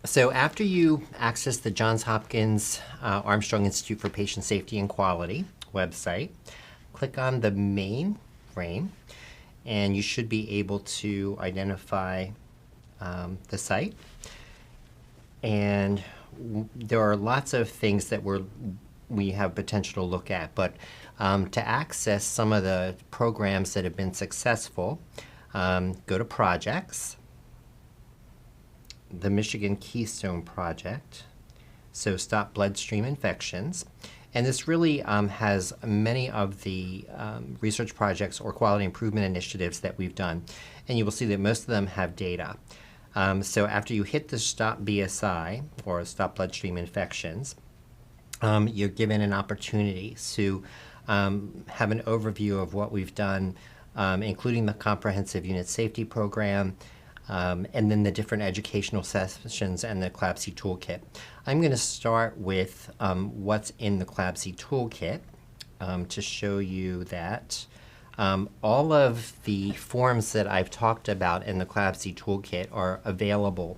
So after you access the Johns Hopkins Armstrong Institute for Patient Safety and Quality website, click on the main frame, and you should be able to identify the site. And there are lots of things that we have potential to look at, but to access some of the programs that have been successful, go to Projects, the Michigan Keystone Project, so Stop Bloodstream Infections. And this really has many of the research projects or quality improvement initiatives that we've done. And you will see that most of them have data. So after you hit the Stop BSI, or Stop Bloodstream Infections, you're given an opportunity to have an overview of what we've done, including the Comprehensive Unit Safety Program, and then the different educational sessions and the CLABSI toolkit. I'm going to start with what's in the CLABSI toolkit to show you that all of the forms that I've talked about in the CLABSI toolkit are available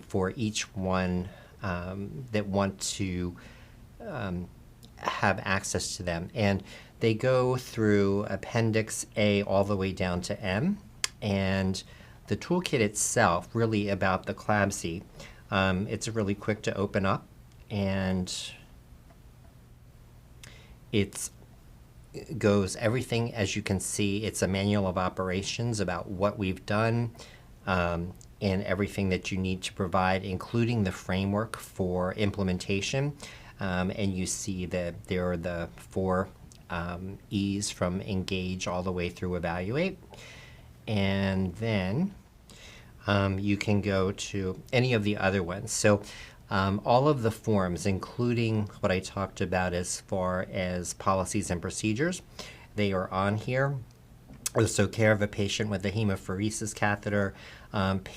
for each one that want to have access to them. And they go through Appendix A all the way down to M. And the toolkit itself, really about the CLABSI, it's really quick to open up, and it goes everything, as you can see. It's a manual of operations about what we've done and everything that you need to provide, including the framework for implementation. And you see that there are the 4 E's from engage all the way through evaluate. And then you can go to any of the other ones. So all of the forms, including what I talked about as far as policies and procedures, they are on here. So care of a patient with a hemopheresis catheter,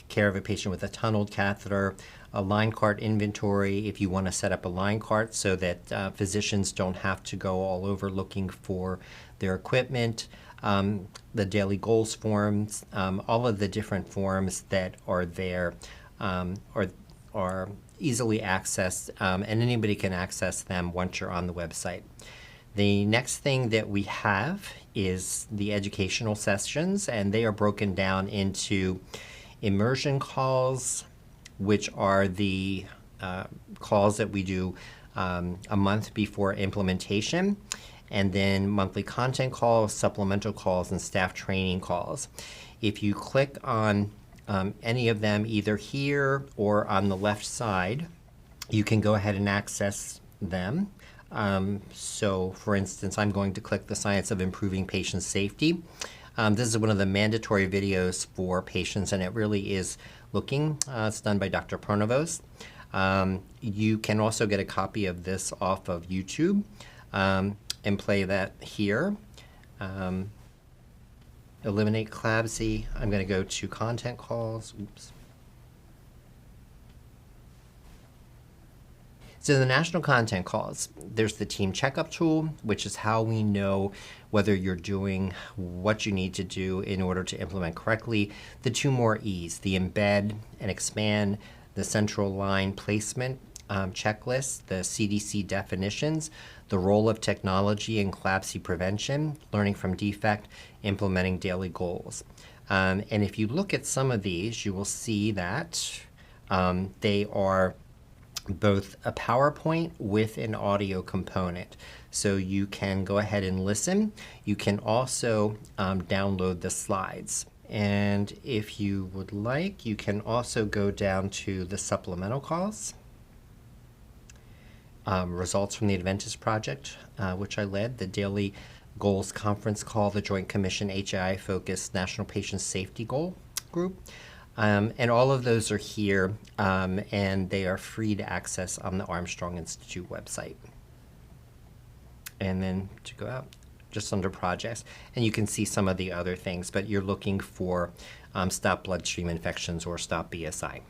care of a patient with a tunneled catheter, a line cart inventory if you want to set up a line cart so that physicians don't have to go all over looking for their equipment, the daily goals forms, all of the different forms that are there are easily accessed, and anybody can access them once you're on the website. The next thing that we have is the educational sessions, and they are broken down into immersion calls, which are the calls that we do a month before implementation, and then monthly content calls, supplemental calls, and staff training calls. If you click on any of them, either here or on the left side, you can go ahead and access them. So for instance, I'm going to click the Science of Improving Patient Safety. This is one of the mandatory videos for patients, and it really is looking. It's done by Dr. Pronovost. You can also get a copy of this off of YouTube and play that here. Eliminate CLABSI. I'm going to go to content calls. Oops. So the national content calls, there's the team checkup tool, which is how we know whether you're doing what you need to do in order to implement correctly. The 2 more E's, the embed and expand, the central line placement checklist, the CDC definitions, the role of technology in CLABSI prevention, learning from defect, implementing daily goals. And if you look at some of these, you will see that they are both a PowerPoint with an audio component. So you can go ahead and listen. You can also download the slides. And if you would like, you can also go down to the supplemental calls. Results from the Adventist Project, which I led, the Daily Goals Conference Call, the Joint Commission HAI-focused National Patient Safety Goal Group. And all of those are here, and they are free to access on the Armstrong Institute website. And then to go out, just under projects, and you can see some of the other things, but you're looking for Stop Bloodstream Infections or Stop BSI.